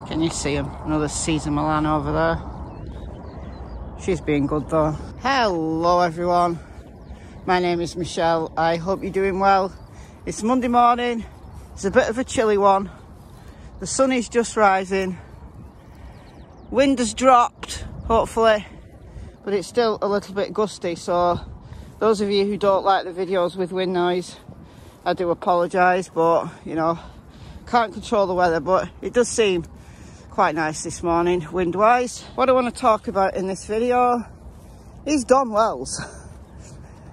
Can you see him? Another Caesar Milan over there. She's being good though. Hello everyone. My name is Michelle. I hope you're doing well. It's Monday morning. It's a bit of a chilly one. The sun is just rising. Wind has dropped, hopefully, but it's still a little bit gusty. So those of you who don't like the videos with wind noise, I do apologise, but you know, can't control the weather, but it does seem quite nice this morning, wind-wise. What I want to talk about in this video is Don Wells.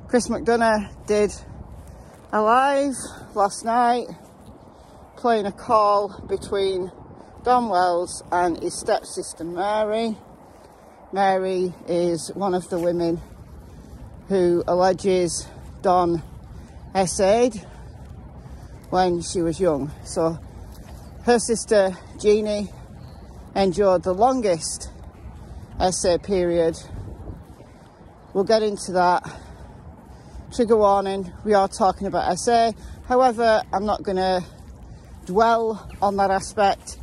Chris McDonough did a live last night, playing a call between Don Wells and his stepsister Mary. Mary is one of the women who alleges Don essayed when she was young. So her sister Jeannie endured the longest essay period. We'll get into that. Trigger warning, we are talking about essay. However, I'm not going to dwell on that aspect.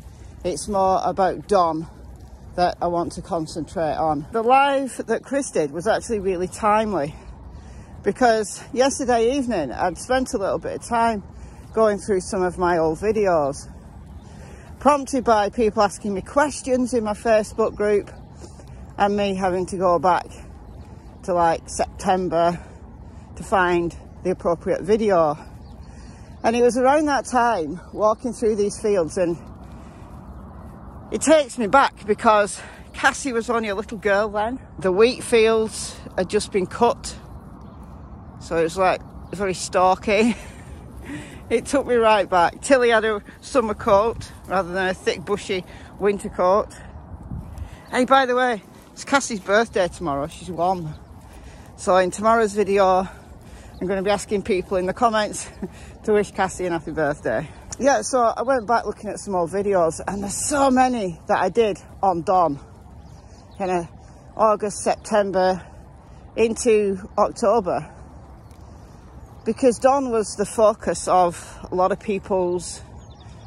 It's more about Don that I want to concentrate on. The live that Chris did was actually really timely, because yesterday evening I'd spent a little bit of time going through some of my old videos, prompted by people asking me questions in my Facebook group and me having to go back to like September to find the appropriate video. And it was around that time, walking through these fields, and it takes me back because Cassie was only a little girl then. The wheat fields had just been cut, so it was like very stalky. It took me right back. Tilly had a summer coat rather than a thick bushy winter coat. Hey, by the way, it's Cassie's birthday tomorrow. She's 1. So in tomorrow's video, I'm going to be asking people in the comments to wish Cassie an happy birthday. Yeah, so I went back looking at some old videos, and there's so many that I did on Don. Kind of August, September into October. Because Don was the focus of a lot of people's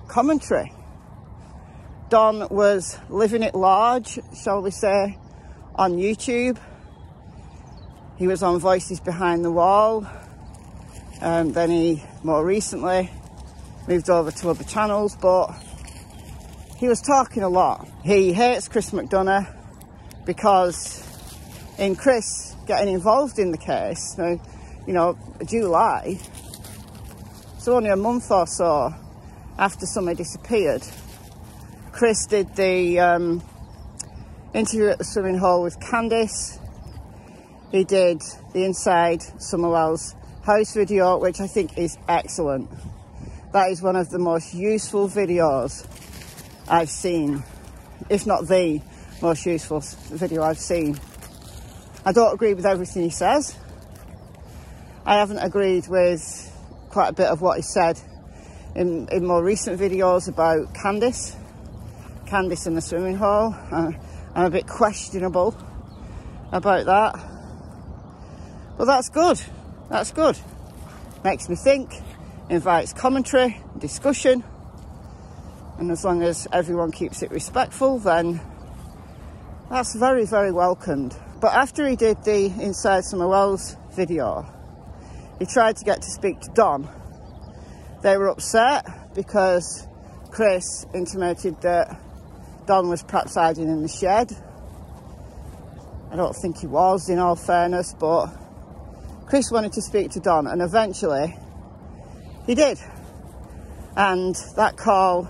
commentary. Don was living it large, shall we say, on YouTube. He was on Voices Behind the Wall. Then he, more recently, moved over to other channels, but he was talking a lot. He hates Chris McDonough because in Chris getting involved in the case, now, you know, July, so only a month or so after somebody disappeared, Chris did the interview at the swimming hole with Candice. He did the Inside Summerwell's house video, which I think is excellent. That is one of the most useful videos I've seen, if not the most useful video I've seen. I don't agree with everything he says. I haven't agreed with quite a bit of what he said in more recent videos about Candice in the swimming hole. I'm a bit questionable about that. But that's good. That's good. Makes me think, invites commentary, discussion, and as long as everyone keeps it respectful, then that's very, very welcomed. But after he did the Inside Summerwell's video, he tried to get to speak to Don. They were upset because Chris intimated that Don was perhaps hiding in the shed. I don't think he was, in all fairness, but Chris wanted to speak to Don, and eventually he did. And that call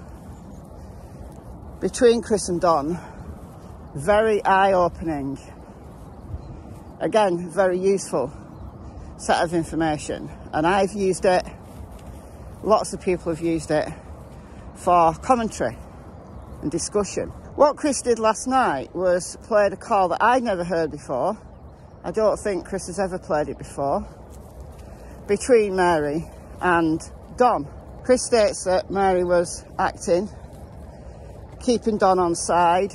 between Chris and Don, very eye-opening. Again, very useful set of information, and I've used it, lots of people have used it for commentary and discussion. What Chris did last night was played a call that I'd never heard before. I don't think Chris has ever played it before, between Mary and Don. Chris states that Mary was acting, keeping Don on side.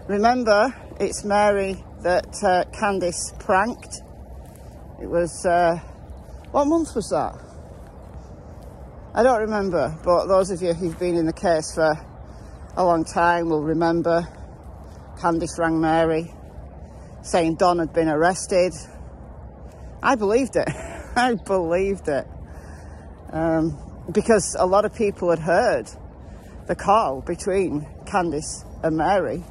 Remember, it's Mary that Candice pranked. It was, what month was that? I don't remember, but those of you who've been in the case for a long time will remember Candice rang Mary saying Don had been arrested. I believed it. I believed it. Because a lot of people had heard the call between Candice and Mary,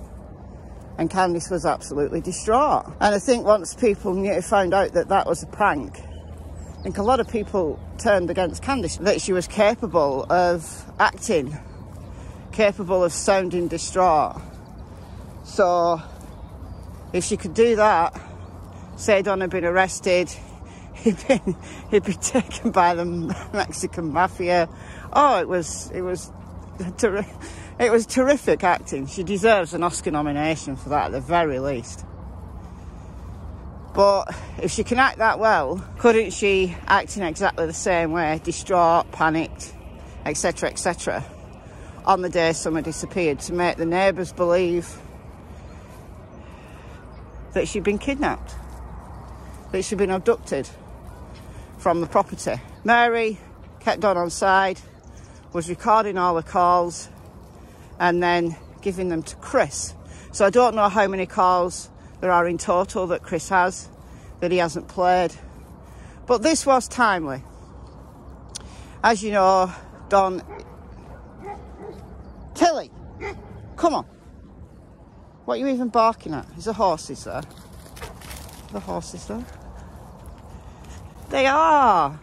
and Candice was absolutely distraught. And I think once people found out that that was a prank, I think a lot of people turned against Candice, that she was capable of acting, capable of sounding distraught. So if she could do that, say Don had been arrested, he'd be taken by the Mexican mafia. Oh, it was terrific acting. She deserves an Oscar nomination for that at the very least. But if she can act that well, couldn't she act in exactly the same way, distraught, panicked, etc., etc., on the day Summer disappeared, to make the neighbours believe that she'd been kidnapped, that she'd been abducted from the property? Mary kept on side, was recording all the calls and then giving them to Chris. So I don't know how many calls there are in total that Chris has, that he hasn't played. But this was timely. As you know, Don... Tilly! Come on. What are you even barking at? Is the horses there? The horses there? They are.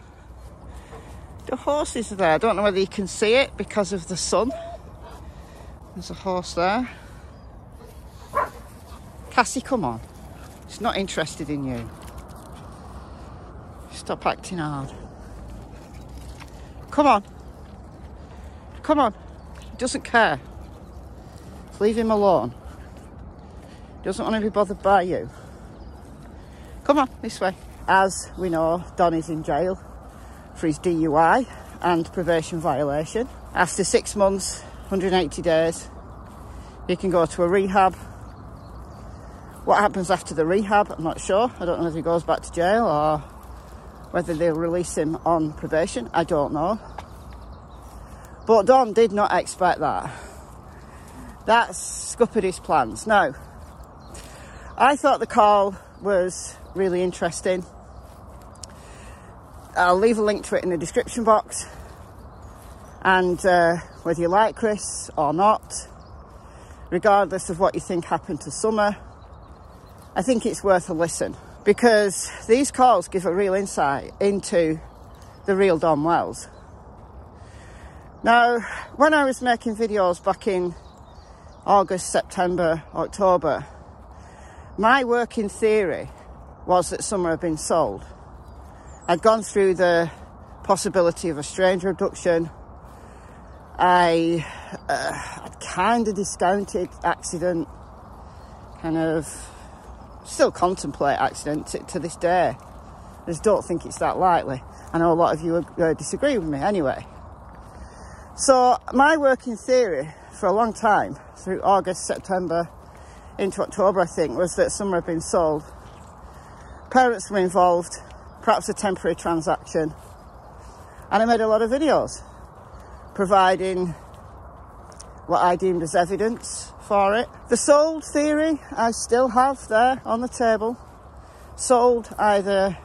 The horses are there. I don't know whether you can see it because of the sun. There's a horse there. Cassie, come on. She's not interested in you. Stop acting hard. Come on. Come on. He doesn't care. Leave him alone. He doesn't want to be bothered by you. Come on, this way. As we know, Don is in jail for his DUI and probation violation. After 6 months, 180 days, he can go to a rehab. What happens after the rehab, I'm not sure. I don't know if he goes back to jail or whether they'll release him on probation. I don't know. But Don did not expect that. That scuppered his plans. Now, I thought the call was really interesting. I'll leave a link to it in the description box. And whether you like Chris or not, regardless of what you think happened to Summer, I think it's worth a listen, because these calls give a real insight into the real Don Wells. Now, when I was making videos back in August, September, October, my working theory was that Summer had been sold. I'd gone through the possibility of a stranger abduction. I'd kind of discounted accident, kind of still contemplate accident to this day. I just don't think it's that likely. I know a lot of you disagree with me anyway. So my working theory for a long time, through August, September, into October, I think, was that Summer had been sold. Parents were involved, perhaps a temporary transaction. And I made a lot of videos providing what I deemed as evidence for it. The sold theory I still have there on the table. Sold either,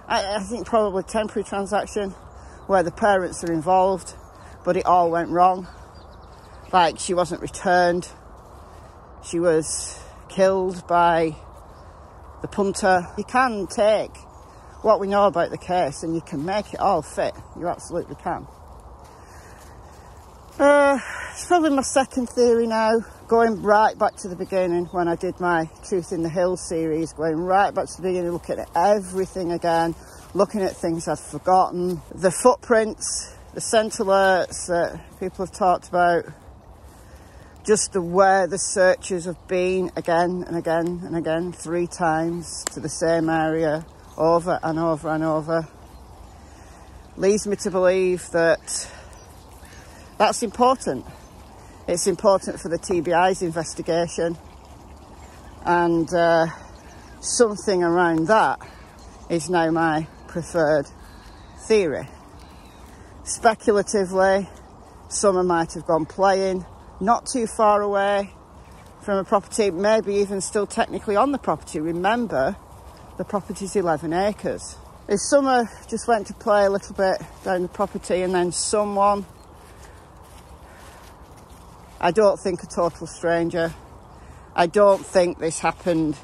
I think probably temporary transaction where the parents are involved, but it all went wrong. Like, she wasn't returned. She was killed by the punter. You can take what we know about the case and you can make it all fit. You absolutely can. It's probably my second theory now, going right back to the beginning when I did my Truth in the Hills series, going right back to the beginning, looking at everything again, looking at things I'd forgotten, the footprints, the scent alerts that people have talked about, just where the searches have been again and again and again, 3 times to the same area, over and over and over, leads me to believe that that's important. It's important for the TBI's investigation, and something around that is now my preferred theory. Speculatively, Summer might have gone playing not too far away from a property, maybe even still technically on the property. Remember, the property's 11 acres. This summer just went to play a little bit down the property, and then someone, I don't think a total stranger, I don't think this happened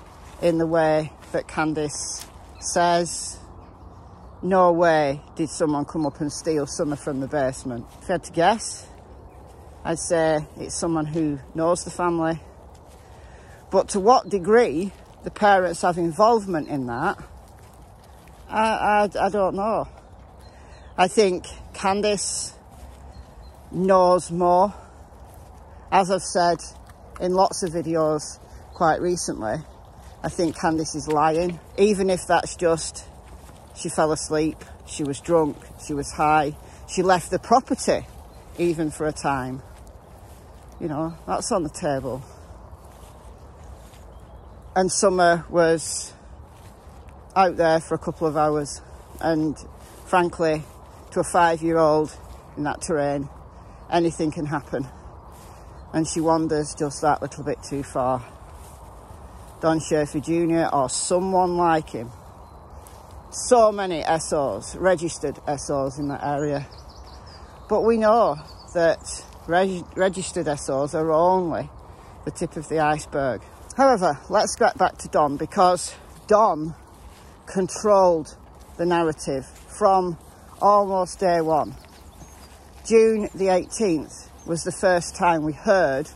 in the way that Candice says. No way did someone come up and steal Summer from the basement. If I had to guess, I'd say it's someone who knows the family. But to what degree the parents have involvement in that, I don't know. I think Candice knows more. As I've said in lots of videos quite recently, I think Candice is lying. Even if that's just she fell asleep, she was drunk, she was high, she left the property even for a time. You know, that's on the table. And Summer was out there for a couple of hours, and frankly, to a 5-year-old in that terrain, anything can happen. And she wanders just that little bit too far. Don Schaefer Jr. or someone like him. So many SOs, registered SOs in that area. But we know that registered SOs are only the tip of the iceberg. However, let's get back to Don, because Don controlled the narrative from almost day one. June the 18th was the first time we heard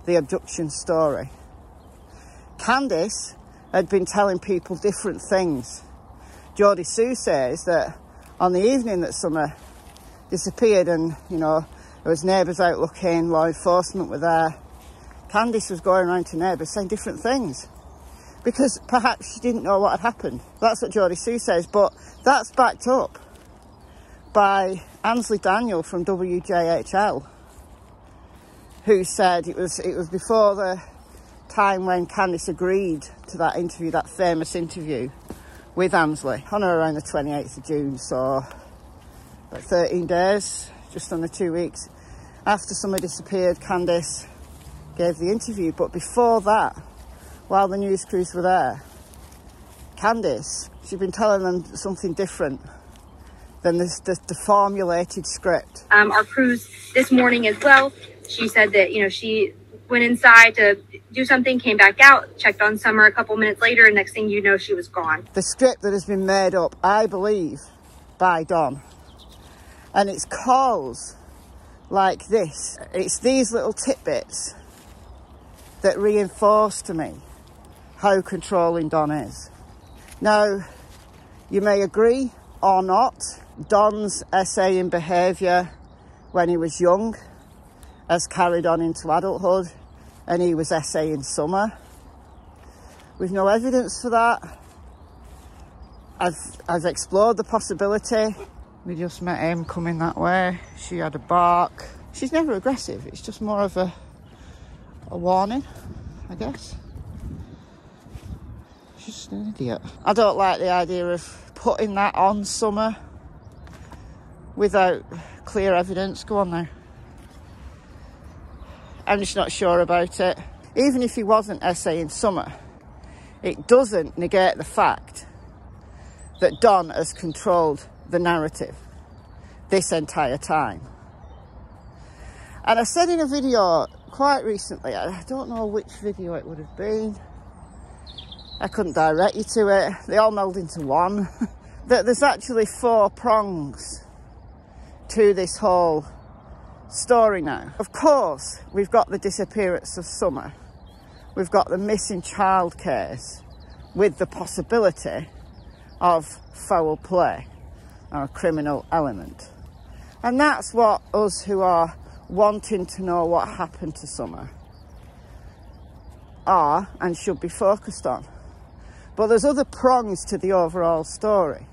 the abduction story. Candice had been telling people different things. Jodie Sue says that on the evening that Summer disappeared, and, you know, there was neighbours out looking, law enforcement were there, Candice was going around to neighbours saying different things, because perhaps she didn't know what had happened. That's what Jodie Sue says, but that's backed up by Ansley Daniel from WJHL, who said it was before the time when Candice agreed to that interview, that famous interview with Ansley, on or around the 28th of June, so about 13 days, just under 2 weeks after Summer disappeared, Candice gave the interview. But before that, while the news crews were there, Candice, she'd been telling them something different than the formulated script. Our crews this morning as well, she said that, you know, she went inside to do something, came back out, checked on Summer a couple minutes later, and next thing you know, she was gone. The script that has been made up, I believe, by Don. And it's calls like this. It's these little tidbits that reinforce to me how controlling Don is. Now, you may agree or not, Don's essaying behaviour when he was young has carried on into adulthood, and he was essaying Summer. We've no evidence for that. I've explored the possibility. We just met him coming that way. She had a bark. She's never aggressive, it's just more of a warning, I guess. She's just an idiot. I don't like the idea of putting that on Summer without clear evidence. Go on now. I'm just not sure about it. Even if he wasn't essaying Summer, it doesn't negate the fact that Don has controlled the narrative this entire time. And I said in a video quite recently, I don't know which video it would have been, I couldn't direct you to it, they all meld into one, that there's actually 4 prongs to this whole story now. Of course, we've got the disappearance of Summer, we've got the missing child case with the possibility of foul play or a criminal element. And that's what us who are wanting to know what happened to Summer are and should be focused on. But there's other prongs to the overall story.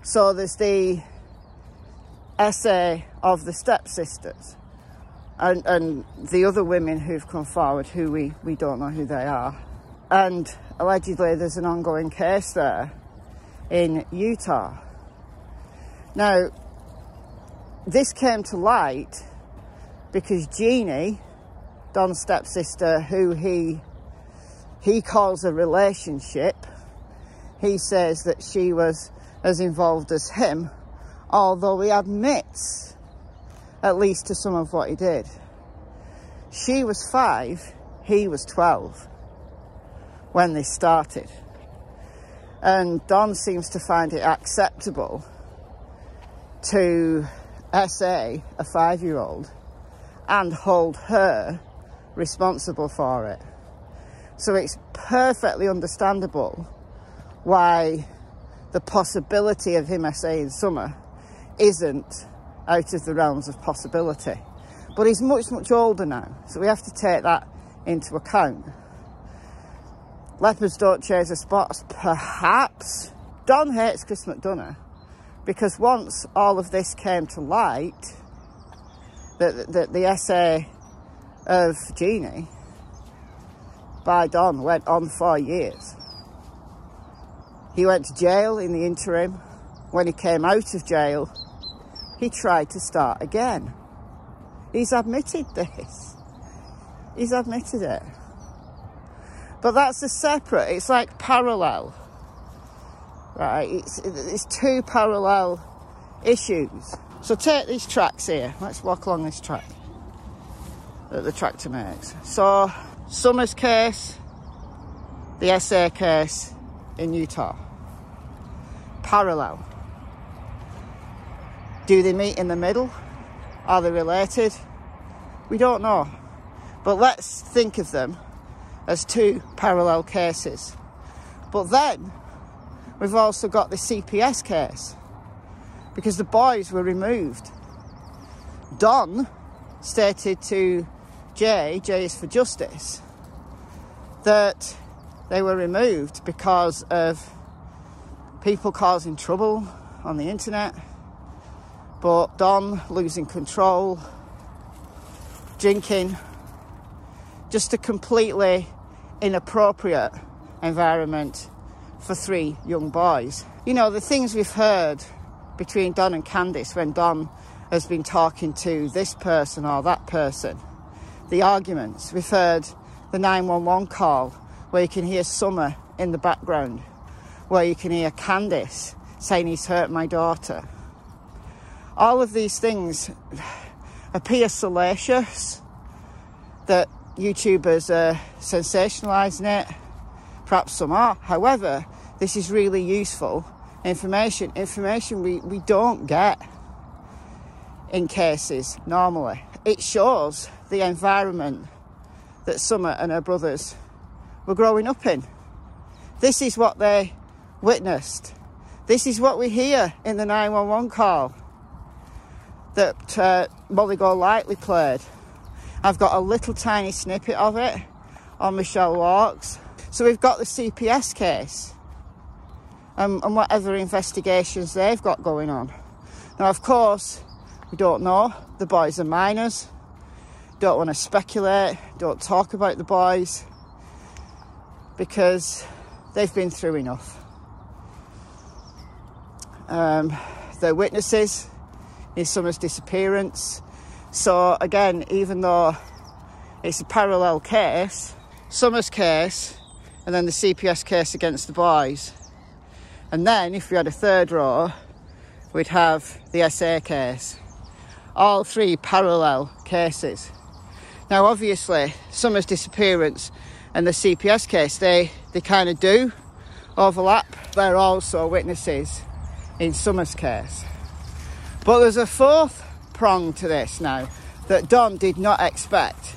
So there's the essay of the stepsisters and the other women who've come forward who we don't know who they are. And allegedly there's an ongoing case there in Utah. Now, this came to light because Jeannie, Don's stepsister, who he calls a relationship, he says that she was as involved as him, although he admits at least to some of what he did. She was 5, he was 12 when they started. And Don seems to find it acceptable to SA a 5-year-old and hold her responsible for it. So it's perfectly understandable why the possibility of him SAing Summer isn't out of the realms of possibility. But he's much, much older now, so we have to take that into account. Leopards don't chase the spots, perhaps. Don hates Chris McDonough because once all of this came to light, that the essay of Jeannie by Don went on for years. He went to jail in the interim. When he came out of jail, he tried to start again. He's admitted this. He's admitted it. But that's a separate, it's like parallel, right? It's two parallel issues. So take these tracks here. Let's walk along this track that the tractor makes. So Summer's case, the SA case in Utah. Parallel. Do they meet in the middle? Are they related? We don't know. But let's think of them as two parallel cases. But then we've also got the CPS case, because the boys were removed. Don stated to J is for Justice, that they were removed because of people causing trouble on the internet, but Don losing control, drinking, just a completely inappropriate environment for 3 young boys. You know, the things we've heard between Don and Candice when Don has been talking to this person or that person, the arguments. We've heard the 911 call where you can hear Summer in the background, where you can hear Candice saying he's hurt my daughter. All of these things appear salacious, that YouTubers are sensationalising it. Perhaps some are. However, this is really useful information we don't get in cases normally. It shows the environment that Summer and her brothers were growing up in. This is what they witnessed. This is what we hear in the 911 call that Molly Golightly played. I've got a little tiny snippet of it on Michelle Walks. So we've got the CPS case and whatever investigations they've got going on. Now, of course, we don't know. The boys are minors. Don't want to speculate. Don't talk about the boys because they've been through enough. They're witnesses in Summer's disappearance. So again, even though it's a parallel case, Summer's case and then the CPS case against the boys, and then if we had a third row, we'd have the SA case. All 3 parallel cases. Now obviously Summer's disappearance and the CPS case, they kind of do overlap. They're also witnesses in Summer's case. But there's a 4th prong to this now that Don did not expect.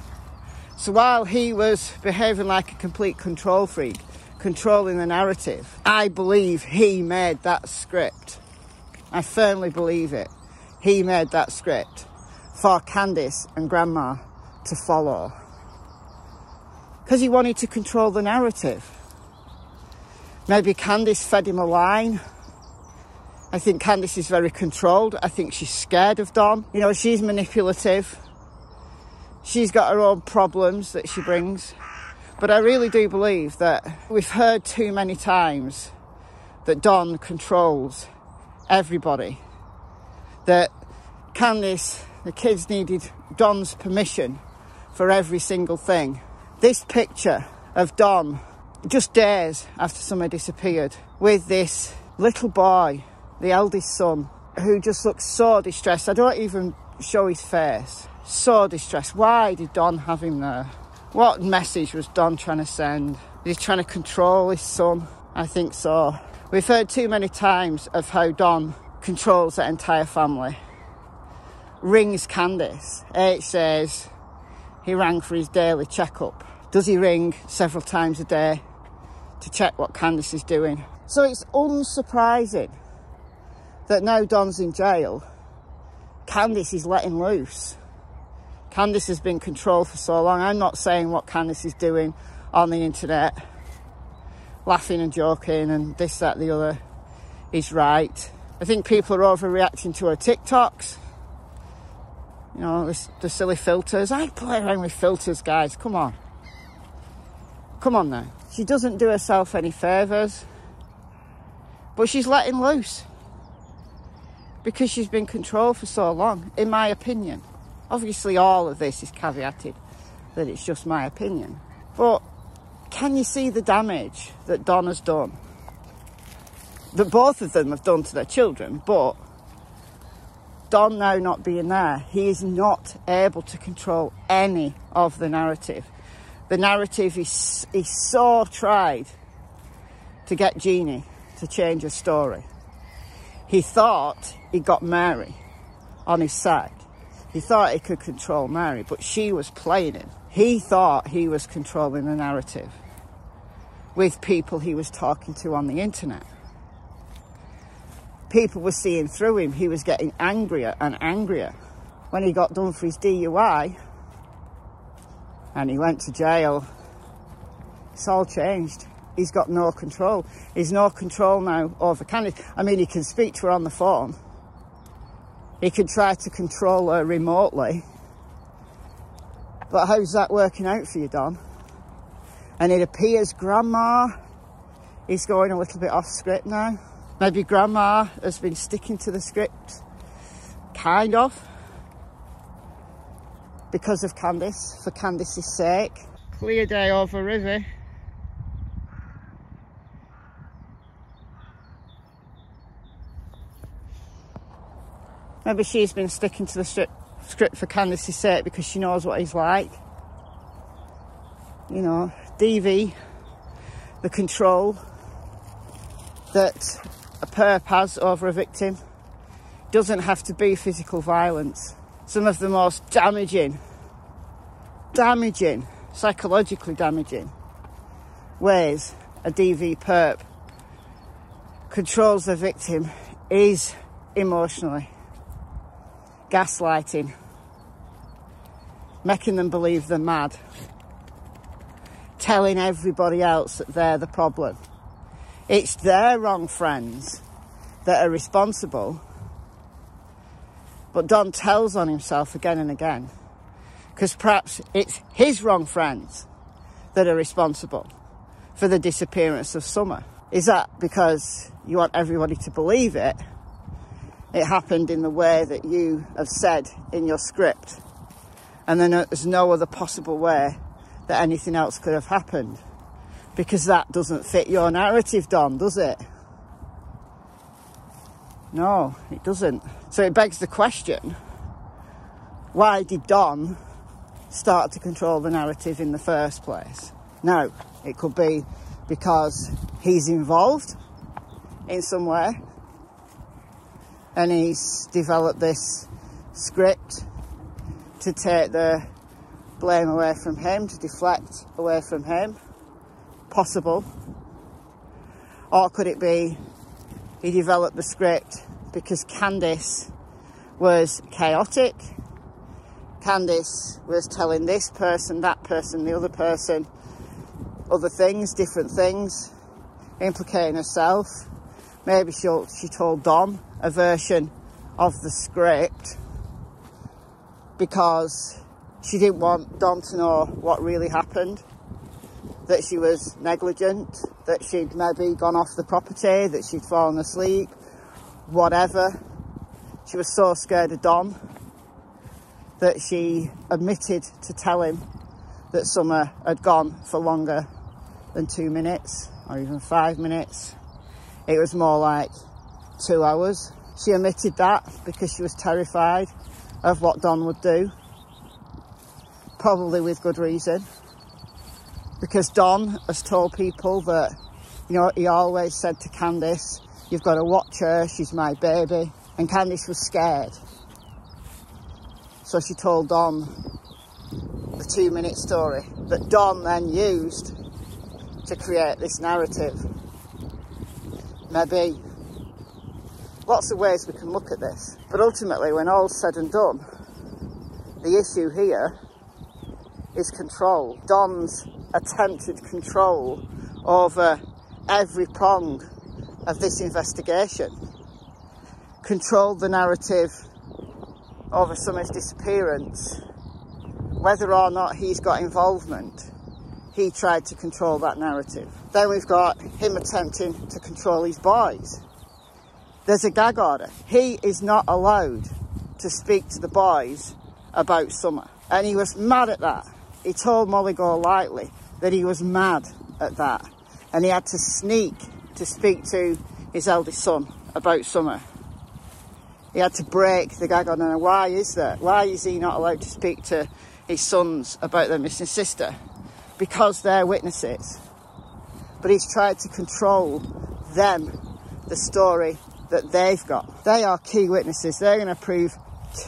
So while he was behaving like a complete control freak, controlling the narrative, I believe he made that script. I firmly believe it. He made that script for Candice and Grandma to follow. Because he wanted to control the narrative. Maybe Candice fed him a line. I think Candice is very controlled. I think she's scared of Don. You know, she's manipulative. She's got her own problems that she brings. But I really do believe that we've heard too many times that Don controls everybody. That Candice, the kids needed Don's permission for every single thing. This picture of Don just days after Summer disappeared with this little boy, the eldest son, who just looks so distressed. I don't even show his face. So distressed. Why did Don have him there? What message was Don trying to send? Is he trying to control his son? I think so. We've heard too many times of how Don controls the entire family. Rings Candice. H says he rang for his daily checkup. Does he ring several times a day to check what Candice is doing? So it's unsurprising that now Don's in jail, Candice is letting loose. Candice has been controlled for so long. I'm not saying what Candice is doing on the internet, laughing and joking and this, that, the other, is right. I think people are overreacting to her TikToks. You know, the silly filters. I play around with filters, guys. Come on. Come on now. She doesn't do herself any favours. But she's letting loose. Because she's been controlled for so long, in my opinion. Obviously, all of this is caveated that it's just my opinion. But can you see the damage that Don has done? That both of them have done to their children, but Don now not being there, he is not able to control any of the narrative. The narrative is so tried to get Jeannie to change her story. He thought he got Mary on his side. He thought he could control Mary, but she was playing him. He thought he was controlling the narrative with people he was talking to on the internet. People were seeing through him. He was getting angrier and angrier. When he got done for his DUI and he went to jail, it's all changed. He's got no control. He's no control now over Candice. I mean, he can speak to her on the phone. He can try to control her remotely. But how's that working out for you, Don? And it appears Grandma is going a little bit off script now. Maybe Grandma has been sticking to the script, kind of, because of Candice, for Candice's sake. Clear day over River. Maybe she's been sticking to the script for Candice's sake because she knows what he's like. You know, DV, the control that a perp has over a victim doesn't have to be physical violence. Some of the most damaging, psychologically damaging ways a DV perp controls the victim is emotionally. Gaslighting, making them believe they're mad, telling everybody else that they're the problem. It's their wrong friends that are responsible, but Don tells on himself again and again, because perhaps it's his wrong friends that are responsible for the disappearance of Summer. Is that because you want everybody to believe it? It happened in the way that you have said in your script, and then there's no other possible way that anything else could have happened, because that doesn't fit your narrative, Don, does it? No, it doesn't. So it begs the question, why did Don start to control the narrative in the first place? Now, it could be because he's involved in some way, and he's developed this script to take the blame away from him, to deflect away from him. Possible. Or could it be he developed the script because Candice was chaotic? Candice was telling this person, that person, the other person, other things, different things, implicating herself. Maybe she told Don a version of the script because she didn't want Don to know what really happened, that she was negligent, that she'd maybe gone off the property, that she'd fallen asleep, whatever. She was so scared of Don that she admitted to tell him that Summer had gone for longer than 2 minutes or even 5 minutes. It was more like 2 hours. She admitted that because she was terrified of what Don would do, probably with good reason, because Don has told people that, you know, he always said to Candice, you've got to watch her, she's my baby, and Candice was scared. So she told Don the 2-minute story that Don then used to create this narrative. Maybe. Lots of ways we can look at this. But ultimately, when all's said and done, the issue here is control. Don's attempted control over every prong of this investigation. Controlled the narrative over Summer's disappearance. Whether or not he's got involvement, he tried to control that narrative. Then we've got him attempting to control his boys. There's a gag order. He is not allowed to speak to the boys about Summer. And he was mad at that. He told Molly Golightly that he was mad at that. And he had to sneak to speak to his eldest son about Summer. He had to break the gag order. Now, why is that? Why is he not allowed to speak to his sons about their missing sister? Because they're witnesses. But he's tried to control them, the story that they've got. They are key witnesses. They're going to prove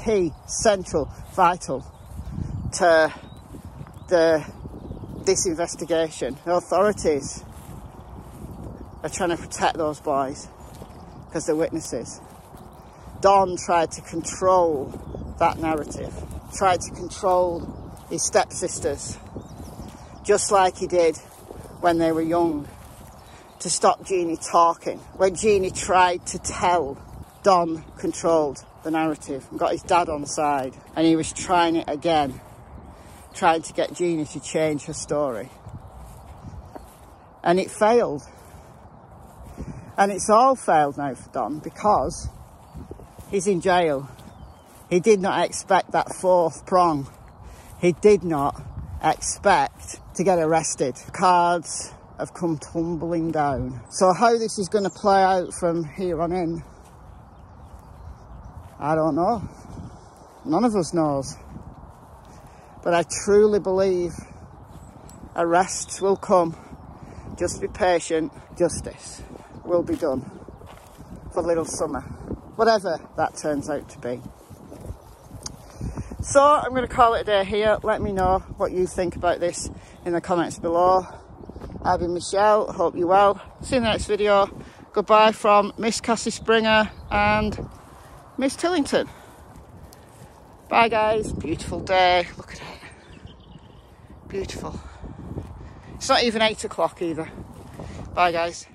key, central, vital to this investigation. The authorities are trying to protect those boys because they're witnesses. Don tried to control that narrative, tried to control his stepsisters, just like he did when they were young, to stop Jeannie talking. When Jeannie tried to tell, Don controlled the narrative and got his dad on side, and he was trying it again, trying to get Jeannie to change her story. And it failed. And it's all failed now for Don because he's in jail. He did not expect that fourth prong. He did not expect to get arrested. Cards have come tumbling down. So how this is going to play out from here on in, I don't know. None of us knows. But I truly believe arrests will come. Just be patient. Justice will be done for little Summer, whatever that turns out to be. So I'm going to call it a day here. Let me know what you think about this in the comments below. I've been Michelle, hope you're well. See you in the next video. Goodbye from Miss Cassie Springer and Miss Tillington. Bye guys, beautiful day, look at it. Beautiful. It's not even 8 o'clock either. Bye guys.